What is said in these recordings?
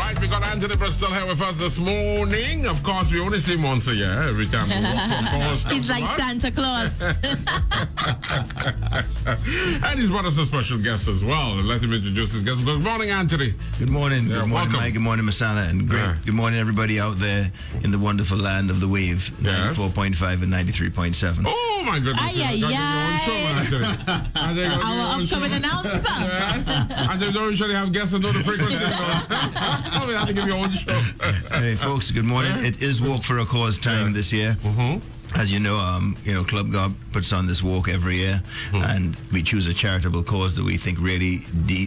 Right, we got Anthony Bristol here with us this morning. Of course, we only see him once a year every time we walk from Paul's. He's like Santa Claus. And he's brought us a special guest as well. Let him introduce his guest. Good morning, Anthony. Good morning. Yeah, good morning, welcome. Mike. Good morning, Masana. And great. Yeah. Good morning, everybody out there in the wonderful land of the wave. Yes. 94.5 and 93.7. Oh, my goodness. Ay, You ay, got your own show, Anthony. Anthony, you got your Our own upcoming show. announcer. Yes. And they don't usually have guests and know the frequency. So we have to give you your own show. Hey, folks. Good morning. It is Walk for a Cause time this year. As you know, Club GAR puts on this walk every year, and we choose a charitable cause that we think really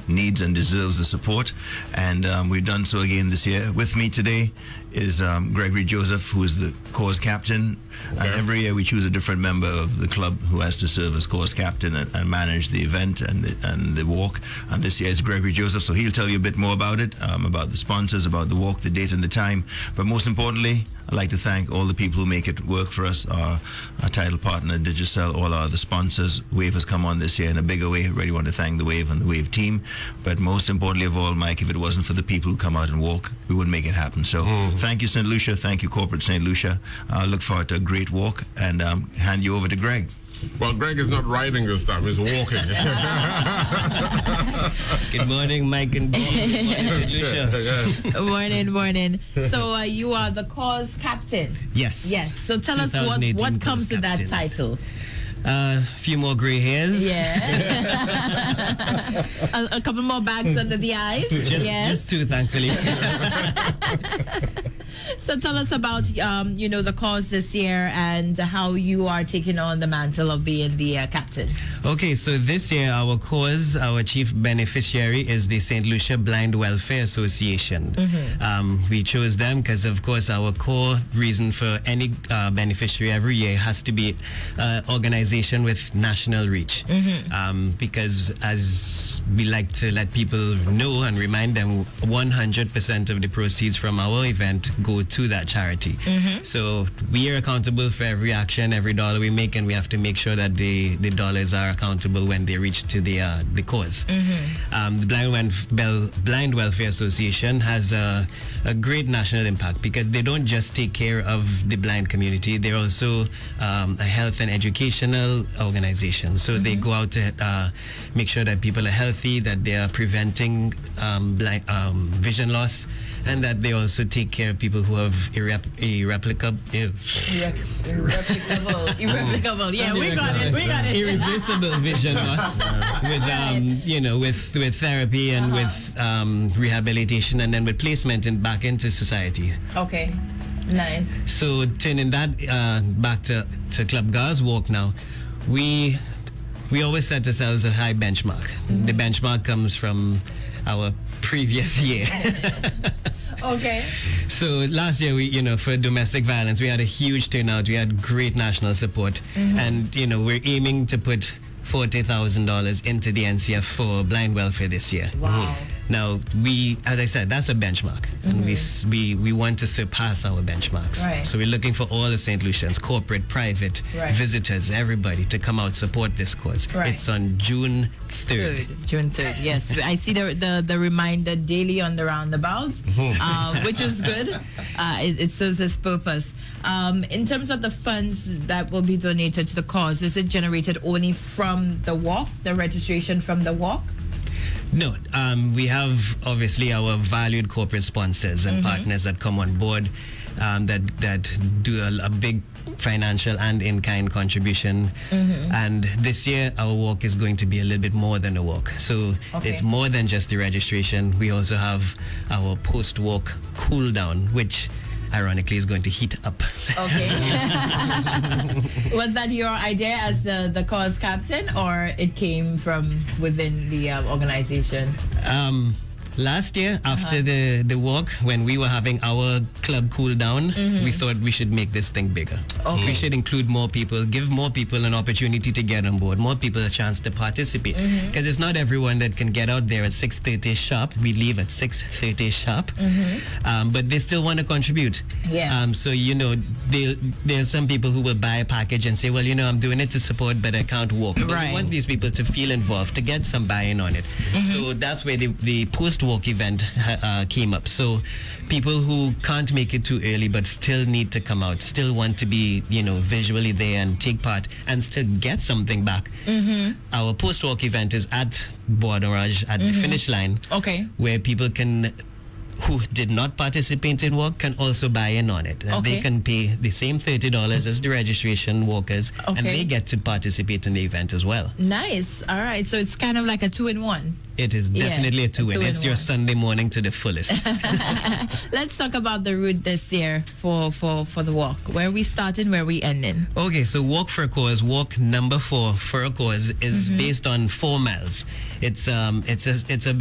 needs and deserves the support. And we've done so again this year. With me today is Gregory Joseph, who is the cause captain. Okay. And every year we choose a different member of the club who has to serve as cause captain and manage the event and the walk. And this year is Gregory Joseph, so he'll tell you a bit more about it, about the sponsors, about the walk, the date and the time. But most importantly, I'd like to thank all the people who make it work for us, our title partner, Digicel, all our other sponsors. Wave has come on this year in a bigger way. Really want to thank the Wave and the Wave team. But most importantly of all, Mike, if it wasn't for the people who come out and walk, we wouldn't make it happen. So thank you, St. Lucia. Thank you, Corporate St. Lucia. I look forward to a great walk and hand you over to Greg. Well, Greg is not riding this time. He's walking. Good morning, Mike and Bob. Good morning, Lucia. Morning. So you are the cause captain. Yes. Yes. So tell us 2018 what comes cause with that captain. title. A few more gray hairs. Yeah. a couple more bags under the eyes. Just two, thankfully. So tell us about the cause this year and how you are taking on the mantle of being the captain. Okay, so this year our cause, our chief beneficiary is the St. Lucia Blind Welfare Association. We chose them because, of course, our core reason for any beneficiary every year has to be organization with national reach. Because as we like to let people know and remind them, 100% of the proceeds from our event go to that charity. So we are accountable for every action, every dollar we make, and we have to make sure that the dollars are accountable when they reach to the cause. The Blind Welfare Association has a great national impact because they don't just take care of the blind community, they're also a health and educational organization. So they go out to make sure that people are healthy, that they are preventing vision loss, and that they also take care of people who have irreplicable. Yeah, we got it. Irreversible vision loss with therapy and with rehabilitation, and then with placement back into society. Okay. Nice. So turning that back to Club GAR's walk now, we always set ourselves a high benchmark. The benchmark comes from our previous year. Okay. So last year, we, for domestic violence, we had a huge turnout. We had great national support, and we're aiming to put $40,000 into the NCF for blind welfare this year. Wow. Now, as I said, that's a benchmark, and we want to surpass our benchmarks. Right. So we're looking for all of St. Lucians, corporate, private, visitors, everybody to come out support this cause. Right. It's on June 3rd. June 3rd, yes. I see the reminder daily on the roundabout, which is good. It serves its purpose. In terms of the funds that will be donated to the cause, is it generated only from the walk, the registration from the walk? No, we have obviously our valued corporate sponsors and partners that come on board that do a big financial and in-kind contribution. And this year, our walk is going to be a little bit more than a walk. So it's more than just the registration. We also have our post-walk cooldown, which ironically is going to heat up. Okay. Was that your idea as the cause captain, or it came from within the organization? Last year, after the walk, when we were having our club cool down, we thought we should make this thing bigger. Okay. We should include more people, give more people an opportunity to get on board, more people a chance to participate. Because it's not everyone that can get out there at 6:30 sharp. We leave at 6:30 sharp. But they still want to contribute. Yeah. So, there are some people who will buy a package and say, well, I'm doing it to support, but I can't walk. But Right. we want these people to feel involved, to get some buy-in on it. So that's where the post-walk walk event came up. So people who can't make it too early but still need to come out, still want to be, visually there and take part and still get something back. Our Postwalk event is at Borderage at the finish line. Okay. Where people who did not participate in walk can also buy in on it. And they can pay the same $30 as the registration walkers, and they get to participate in the event as well. Nice. All right. So it's kind of like a 2-in-1. It is definitely a two-in. It's your Sunday morning to the fullest. Let's talk about the route this year for the walk. Where we starting, where we ending? Okay, so Walk for a Cause, walk number 4 for a cause is based on 4 miles. It's a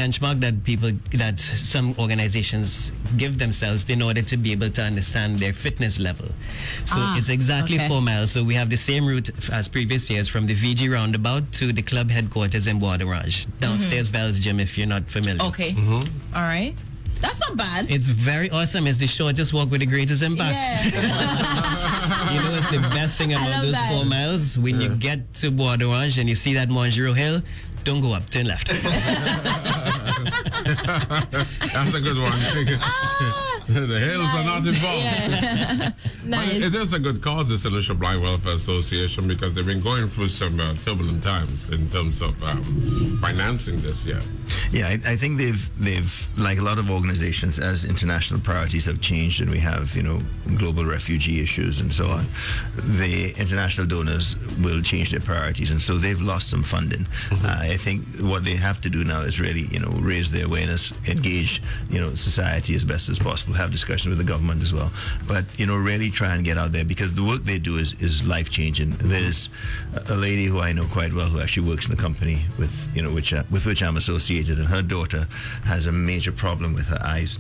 benchmark that some organizations give themselves in order to be able to understand their fitness level. So it's exactly 4 miles. So we have the same route as previous years from the VG roundabout to the club headquarters in Borderage, downstairs Bell's Gym if you're not familiar. Okay. All right. That's not bad. It's very awesome. It's the shortest walk with the greatest impact. Yeah. It's the best thing about those 4 miles. When you get to Borderage and you see that Mongereau Hill, don't go up, turn left. That's a good one. The hills are not involved. Yeah. Nice. It is a good cause, the St. Lucia Blind Welfare Association, because they've been going through some turbulent times in terms of financing this year. Yeah, I think they've like a lot of organizations, as international priorities have changed and we have global refugee issues and so on, the international donors will change their priorities, and so they've lost some funding. I think what they have to do now is really raise their awareness, engage society as best as possible, have discussion with the government as well, but really try and get out there, because the work they do is life changing. There's a lady who I know quite well who actually works in the company with which I'm associated, and her daughter has a major problem with her eyes.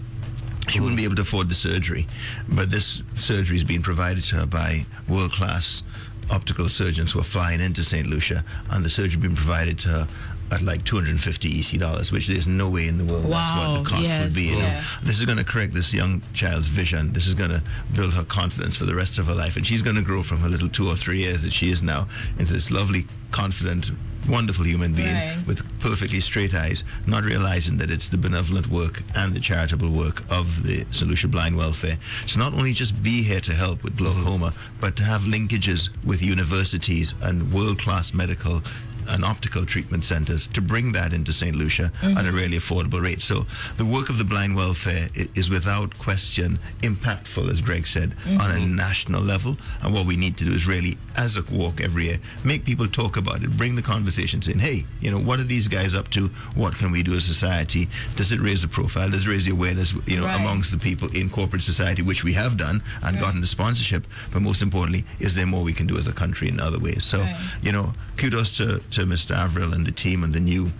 She wouldn't be able to afford the surgery, but this surgery is being provided to her by world-class optical surgeons who are flying into St. Lucia, and the surgery being provided to her at like $250 EC, which there's no way in the world that's what the cost would be. This is going to correct this young child's vision. This is going to build her confidence for the rest of her life, and she's going to grow from her little 2 or 3 years that she is now into this lovely, confident, wonderful human being with perfectly straight eyes, not realizing that it's the benevolent work and the charitable work of the St. Lucia Blind Welfare. So not only just be here to help with glaucoma, but to have linkages with universities and world-class medical and optical treatment centers to bring that into St. Lucia at a really affordable rate. So the work of the blind welfare is without question impactful, as Greg said, on a national level. And what we need to do is really, as a walk every year, make people talk about it, bring the conversation, saying, hey, what are these guys up to? What can we do as a society? Does it raise the profile? Does it raise the awareness, amongst the people in corporate society, which we have done and gotten the sponsorship? But most importantly, is there more we can do as a country in other ways? So, kudos to Mr. Avril and the team and the new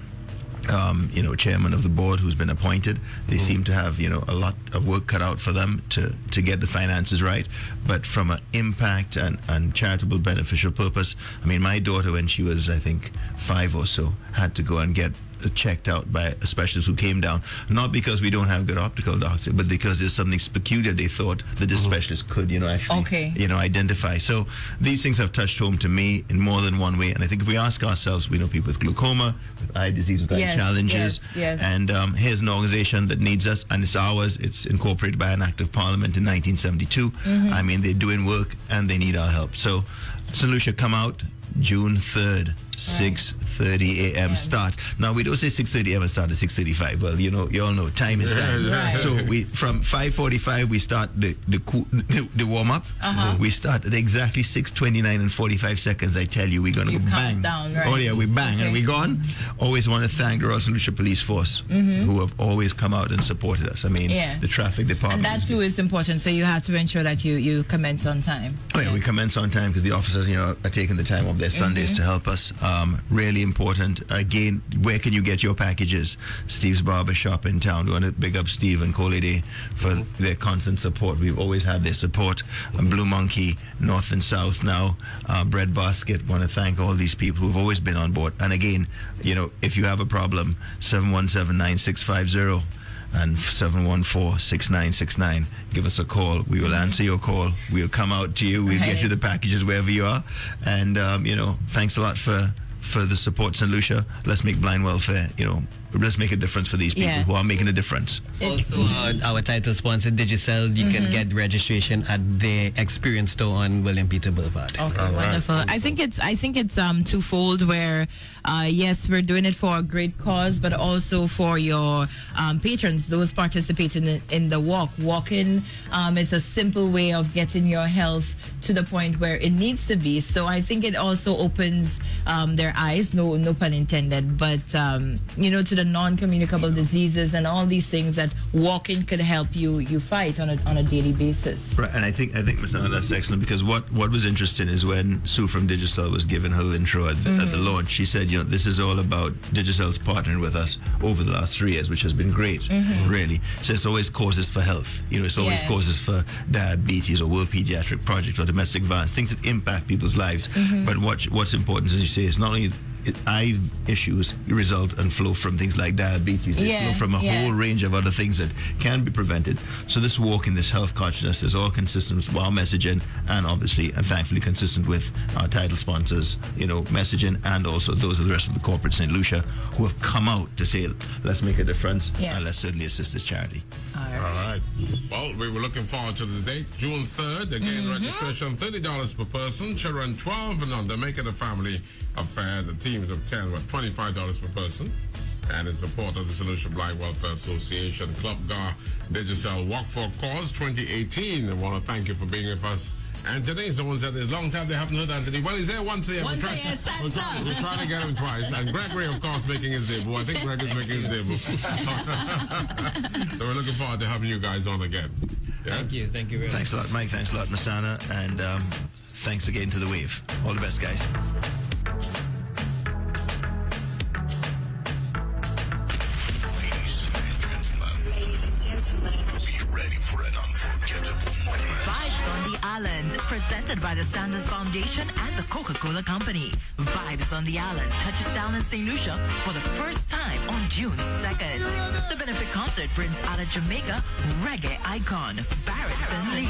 chairman of the board who's been appointed. They seem to have a lot of work cut out for them to get the finances right, but from an impact and charitable beneficial purpose. I mean, my daughter, when she was I think 5 or so, had to go and get checked out by a specialist who came down, not because we don't have good optical doctors, but because there's something peculiar they thought that this specialist could actually identify. So these things have touched home to me in more than one way, and I think if we ask ourselves, we know people with glaucoma, with eye disease, with eye challenges, and here's an organization that needs us, and it's ours. It's incorporated by an act of parliament in 1972. I mean, they're doing work and they need our help. So St. Lucia, come out June 3rd, 6:30 a.m. start. Now we don't say 6:30 a.m. and start at 6:35. Well, you all know time is time. So we from 5:45 we start the warm up. We start at exactly 6:29 and 45 seconds. I tell you, we're gonna go bang. Down, Oh yeah, we bang and we gone. Always want to thank the Royal St. Lucia Police Force who have always come out and supported us. I mean, the traffic department. And that too is important. So you have to ensure that you commence on time. Oh yeah, we commence on time because the officers, are taking the time off their Sundays to help us. Really important. Again, where can you get your packages? Steve's Barber Shop in town. We want to big up Steve and Colede for their constant support. We've always had their support. Blue Monkey, North and South now. Bread Basket. Want to thank all these people who've always been on board. And again, if you have a problem, 717-9650 and 714-6969. Give us a call. We will answer your call. We'll come out to you. We'll get you the packages wherever you are. And, thanks a lot for the support, St. Lucia. Let's make blind welfare, let's make a difference for these people Yeah. who are making a difference. Also, our title sponsor, Digicel, you can get registration at the Experience Store on William Peter Boulevard. Okay, All right. wonderful. I think it's twofold. Where yes, we're doing it for a great cause, but also for your patrons, those participating in the walk. Walking is a simple way of getting your health to the point where it needs to be. So I think it also opens their eyes, no pun intended, but to the non-communicable diseases and all these things that walking could help you fight on a daily basis. Right, and I think Ms. Anna, that's excellent, because what was interesting is when Sue from Digicel was giving her intro at the launch, she said, this is all about Digicel's partnering with us over the last 3 years, which has been great, really. So it's always causes for health. It's always causes for diabetes or World Pediatric Project or domestic violence, things that impact people's lives. But what's important, as you say, is not only eye issues result and flow from things like diabetes. They flow from a whole range of other things that can be prevented. So this walk in this health consciousness is all consistent with our messaging, and obviously and thankfully consistent with our title sponsors, messaging, and also those of the rest of the corporate St. Lucia who have come out to say, let's make a difference and let's certainly assist this charity. All All right. Well, we were looking forward to the date, June 3rd. Again, registration $30 per person. Children 12 and under. Make it a family affair. The teams of 10 were $25 per person. And in support of the St. Lucia Blind Welfare Association, Club GAR Digicel Walk for a Cause 2018. I want to thank you for being with us. And today, someone said it's a long time they haven't heard Anthony. Well, he's there once a year. Once a year, Santa. We're trying to get him twice. And Gregory, of course, making his debut. I think Gregory's making his debut. So we're looking forward to having you guys on again. Yeah? Thank you very much. Thanks a lot, Mike. Thanks a lot, Masana. And thanks again to The Wave. All the best, guys. Ladies and gentlemen, be ready for an unforgettable moment. Vibes on the Island, presented by the Sanders Foundation and the Coca-Cola Company. Vibes on the Island touches down in St. Lucia for the first time on June 2nd. The benefit concert brings out of Jamaica reggae icon Barrett Levy.